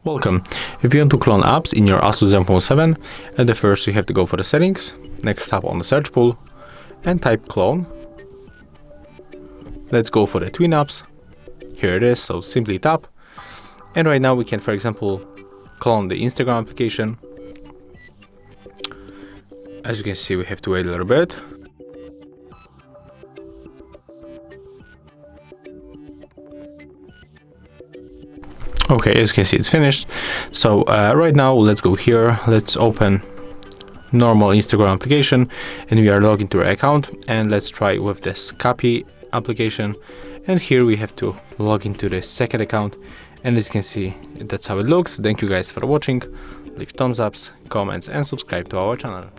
Welcome. If you want to clone apps in your ASUS Zenfone 7, at the first you have to go for the settings, next tap on the search pool and type clone. Let's go for the twin apps. Here it is, so simply tap. And right now we can, for example, clone the Instagram application. As you can see, we have to wait a little bit. Okay, as you can see, it's finished. So right now, let's go here. Let's open normal Instagram application, and we are logged into our account. And let's try with this copy application. And here we have to log into the second account. And as you can see, that's how it looks. Thank you guys for watching. Leave thumbs ups, comments, and subscribe to our channel.